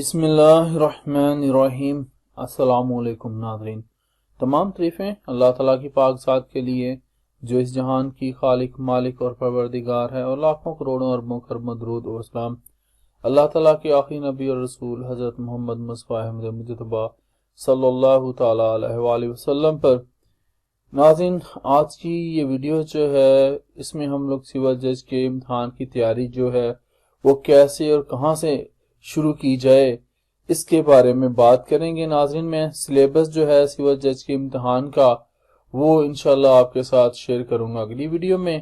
بسم اللہ الرحمن الرحیم۔ السلام علیکم ناظرین، تمام تعریفیں اللہ تعالیٰ کی پاک ذات کے لیے جو اس جہان کی خالق، مالک اور پروردگار ہے، اور لاکھوں کروڑوں اربوں خربوں درود و اسلام اللہ تعالیٰ کے آخری نبی اور رسول حضرت محمد مصطفیٰ احمد مجتبیٰ صلی اللہ تعالیٰ علیہ وآلہ وسلم پر۔ ناظرین، آج کی یہ ویڈیو جو ہے اس میں ہم لوگ سول جج کے امتحان کی تیاری جو ہے وہ کیسے اور کہاں سے شروع کی جائے اس کے بارے میں بات کریں گے۔ ناظرین، میں سلیبس جو ہے سول جج کے امتحان کا وہ انشاءاللہ آپ کے ساتھ شیئر کروں گا اگلی ویڈیو میں،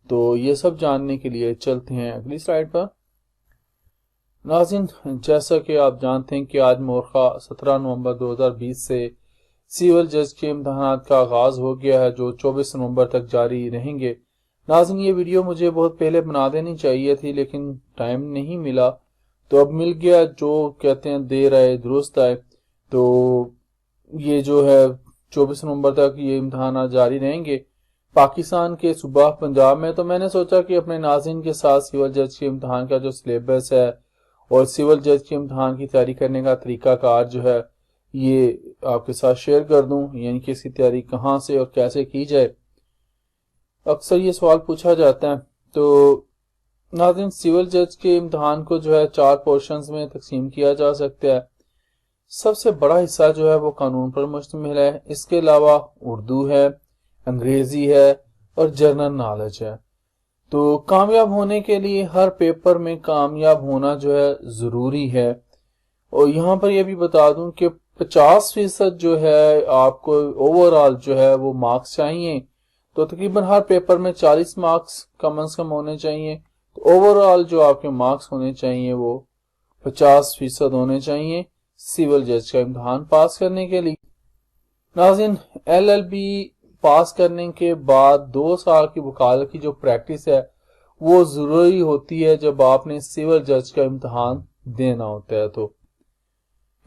تو یہ سب جاننے کے لیے چلتے ہیں اگلی سلائیڈ پر۔ ناظرین، جیسا کہ آپ جانتے ہیں کہ آج مورخہ 17 نومبر 2020 سے سول جج کے امتحانات کا آغاز ہو گیا ہے جو 24 نومبر تک جاری رہیں گے۔ ناظرین، یہ ویڈیو مجھے بہت پہلے بنا دینی چاہیے تھی لیکن ٹائم نہیں ملا، تو اب مل گیا۔ جو کہتے ہیں دیر آئے درست آئے، تو یہ جو ہے 24 نومبر تک یہ امتحانات جاری رہیں گے پاکستان کے صوبہ پنجاب میں۔ تو میں نے سوچا کہ اپنے ناظرین کے ساتھ سول جج کے امتحان کا جو سلیبس ہے اور سول جج کے امتحان کی تیاری کرنے کا طریقہ کار جو ہے یہ آپ کے ساتھ شیئر کر دوں، یعنی کہ اس کی تیاری کہاں سے اور کیسے کی جائے۔ اکثر یہ سوال پوچھا جاتا ہے۔ تو ناظرین، سول جج کے امتحان کو جو ہے 4 پورشنز میں تقسیم کیا جا سکتا ہے۔ سب سے بڑا حصہ جو ہے وہ قانون پر مشتمل ہے، اس کے علاوہ اردو ہے، انگریزی ہے اور جنرل نالج ہے۔ تو کامیاب ہونے کے لیے ہر پیپر میں کامیاب ہونا جو ہے ضروری ہے، اور یہاں پر یہ بھی بتا دوں کہ 50% جو ہے آپ کو اوورآل جو ہے وہ مارکس چاہیے، تو تقریباً ہر پیپر میں 40 مارکس کم از کم ہونے چاہیے، تو اوورآل جو آپ کے مارکس ہونے چاہیے وہ 50% ہونے چاہیے سول جج کا امتحان پاس کرنے کے لیے۔ ناظرین، LLB پاس کرنے کے بعد 2 سال کی وکالت کی جو پریکٹس ہے وہ ضروری ہوتی ہے جب آپ نے سول جج کا امتحان دینا ہوتا ہے۔ تو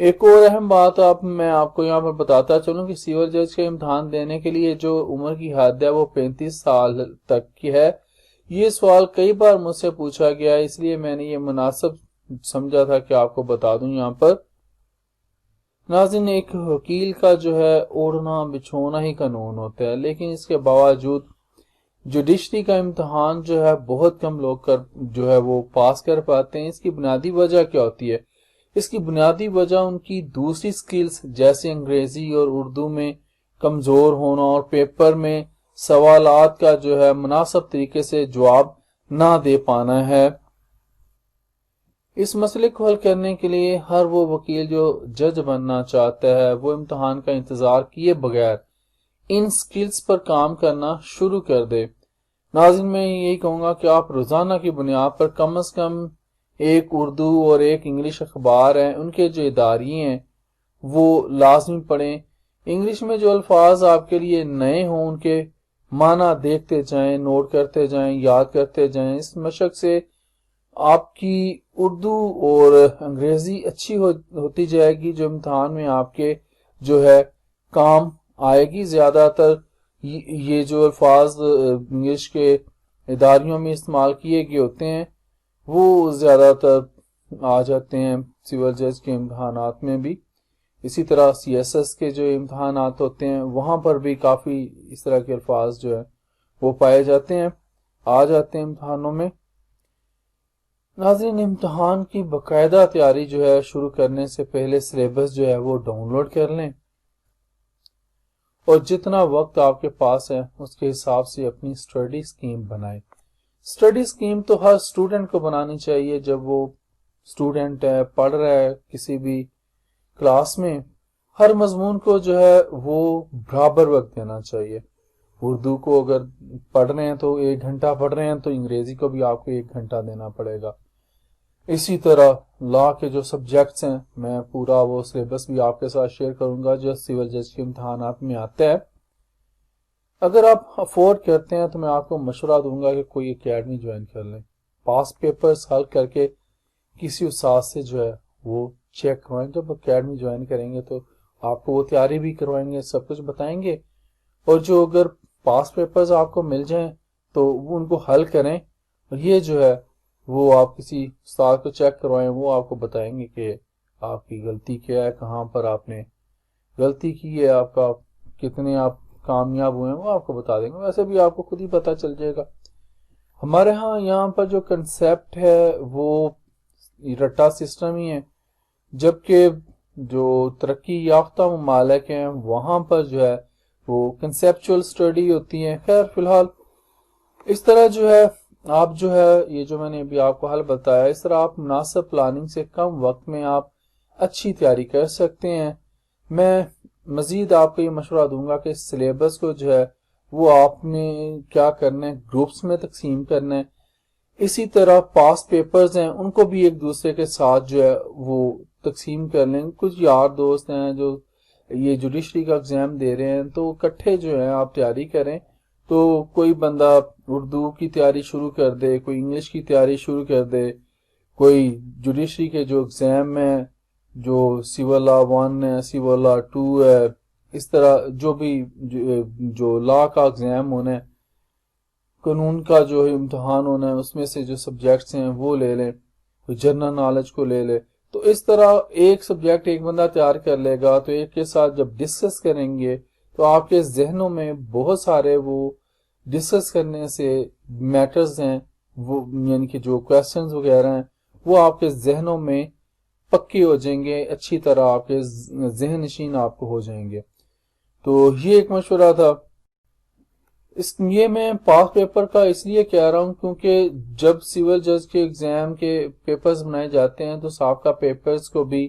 ایک اور اہم بات میں آپ کو یہاں پر بتاتا چلوں کہ سول جج کا امتحان دینے کے لیے جو عمر کی حد ہے وہ 35 سال تک کی ہے۔ یہ سوال کئی بار مجھ سے پوچھا گیا ہے، اس لیے میں نے یہ مناسب سمجھا تھا کہ آپ کو بتا دوں یہاں پر۔ ناظرین، ایک وکیل کا جو ہے اوڑھنا بچھونا ہی قانون ہوتا ہے، لیکن اس کے باوجود جوڈیشری کا امتحان جو ہے بہت کم لوگ جو ہے وہ پاس کر پاتے ہیں۔ اس کی بنیادی وجہ کیا ہوتی ہے؟ اس کی بنیادی وجہ ان کی دوسری سکلز جیسے انگریزی اور اردو میں کمزور ہونا اور پیپر میں سوالات کا جو ہے مناسب طریقے سے جواب نہ دے پانا ہے۔ اس مسئلے کو حل کرنے کے لیے ہر وہ وکیل جو جج بننا چاہتا ہے وہ امتحان کا انتظار کیے بغیر ان سکلز پر کام کرنا شروع کر دے۔ ناظرین، میں یہی کہوں گا کہ آپ روزانہ کی بنیاد پر کم از کم ایک اردو اور ایک انگلش اخبار ہیں، ان کے جو اداریے ہیں وہ لازمی پڑھیں۔ انگلش میں جو الفاظ آپ کے لیے نئے ہوں ان کے معنی دیکھتے جائیں، نوٹ کرتے جائیں، یاد کرتے جائیں۔ اس مشق سے آپ کی اردو اور انگریزی اچھی ہوتی جائے گی جو امتحان میں آپ کے جو ہے کام آئے گی۔ زیادہ تر یہ جو الفاظ انگلش کے اداریوں میں استعمال کیے گئے ہوتے ہیں وہ زیادہ تر آ جاتے ہیں سول جج کے امتحانات میں بھی۔ اسی طرح CSS کے جو امتحانات ہوتے ہیں وہاں پر بھی کافی اس طرح کے الفاظ جو ہیں وہ پائے جاتے ہیں، آ جاتے ہیں امتحانوں میں۔ ناظرین، امتحان کی باقاعدہ تیاری جو ہے شروع کرنے سے پہلے سلیبس جو ہے وہ ڈاؤن لوڈ کر لیں، اور جتنا وقت آپ کے پاس ہے اس کے حساب سے اپنی سٹڈی سکیم بنائیں۔ سٹڈی سکیم تو ہر سٹوڈنٹ کو بنانی چاہیے جب وہ سٹوڈنٹ ہے، پڑھ رہا ہے کسی بھی کلاس میں۔ ہر مضمون کو جو ہے وہ برابر وقت دینا چاہیے۔ اردو کو اگر پڑھ رہے ہیں تو 1 گھنٹہ پڑھ رہے ہیں تو انگریزی کو بھی آپ کو 1 گھنٹہ دینا پڑے گا۔ اسی طرح لا کے جو سبجیکٹس ہیں میں پورا وہ سلیبس بھی آپ کے ساتھ شیئر کروں گا جو سول جج کے امتحانات میں آتا ہے۔ اگر آپ افورڈ کرتے ہیں تو میں آپ کو مشورہ دوں گا کہ کوئی اکیڈمی جوائن کر لیں، پاس پیپرز حل کر کے کسی استاد سے جو ہے وہ چیک کروائیں۔ جب اکیڈمی جوائن کریں گے تو آپ کو وہ تیاری بھی کروائیں گے، سب کچھ بتائیں گے، اور جو اگر پاس پیپرز آپ کو مل جائیں تو وہ ان کو حل کریں، اور یہ جو ہے وہ آپ کسی استاد کو چیک کروائیں، وہ آپ کو بتائیں گے کہ آپ کی غلطی کیا ہے، کہاں پر آپ نے غلطی کی ہے، آپ کا کتنے آپ کامیاب ہوئے ہیں وہ آپ کو بتا دیں گے، ویسے بھی آپ کو خود ہی پتہ چل جائے گا۔ ہمارے ہاں یہاں پر جو کنسیپٹ ہے وہ رٹا سسٹم ہی ہے، جبکہ جو ترقی یافتہ ممالک ہیں وہاں پر جو ہے وہ کنسیپچول اسٹڈی ہوتی ہے۔ خیر فی الحال اس طرح جو ہے آپ جو ہے یہ جو میں نے ابھی آپ کو حل بتایا، اس طرح آپ مناسب پلاننگ سے کم وقت میں آپ اچھی تیاری کر سکتے ہیں۔ میں مزید آپ کو یہ مشورہ دوں گا کہ سلیبس کو جو ہے وہ آپ نے کیا کرنا ہے، گروپس میں تقسیم کرنا ہے۔ اسی طرح پاس پیپرز ہیں ان کو بھی ایک دوسرے کے ساتھ جو ہے وہ تقسیم کر لیں۔ کچھ یار دوست ہیں جو یہ جوڈیشری کا ایگزام دے رہے ہیں تو اکٹھے جو ہے آپ تیاری کریں، تو کوئی بندہ اردو کی تیاری شروع کر دے، کوئی انگلش کی تیاری شروع کر دے، کوئی جوڈیشری کے جو ایگزام ہے، جو سول لا 1 ہے، سول لا 2 ہے، اس طرح جو بھی جو لا کا ایگزام ہونا ہے، قانون کا جو امتحان ہونا ہے، اس میں سے جو سبجیکٹس ہیں وہ لے لیں، کوئی جنرل نالج کو لے لے۔ تو اس طرح ایک سبجیکٹ ایک بندہ تیار کر لے گا تو ایک کے ساتھ جب ڈسکس کریں گے تو آپ کے ذہنوں میں بہت سارے وہ ڈسکس کرنے سے میٹرز ہیں، وہ یعنی کہ جو کویسچنز وغیرہ ہیں وہ آپ کے ذہنوں میں پکے ہو جائیں گے، اچھی طرح آپ کے ذہن نشین آپ کو ہو جائیں گے۔ تو یہ ایک مشورہ تھا۔ یہ میں پاس پیپر کا اس لیے کہہ رہا ہوں کیونکہ جب سول جج کے ایگزام کے پیپرز بنائے جاتے ہیں تو سابقہ پیپرز کو بھی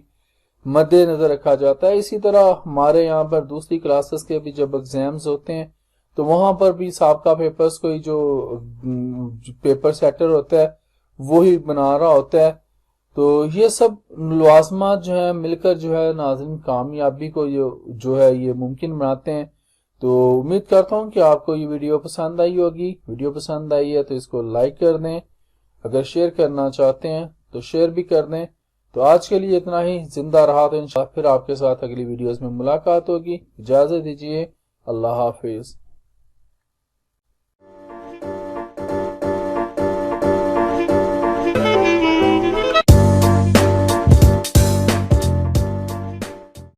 مد نظر رکھا جاتا ہے۔ اسی طرح ہمارے یہاں پر دوسری کلاسز کے بھی جب ایگزامز ہوتے ہیں تو وہاں پر بھی سابقہ پیپرز کوئی جو پیپر سیٹر ہوتا ہے وہی بنا رہا ہوتا ہے۔ تو یہ سب لوازمات جو ہیں مل کر جو ہے ناظرین کامیابی کو جو ہے یہ ممکن بناتے ہیں۔ تو امید کرتا ہوں کہ آپ کو یہ ویڈیو پسند آئی ہوگی۔ ویڈیو پسند آئی ہے تو اس کو لائک کر دیں، اگر شیئر کرنا چاہتے ہیں تو شیئر بھی کر دیں۔ تو آج کے لیے اتنا ہی، زندہ رہا تو انشاءاللہ پھر آپ کے ساتھ اگلی ویڈیوز میں ملاقات ہوگی۔ اجازت دیجیے، اللہ حافظ۔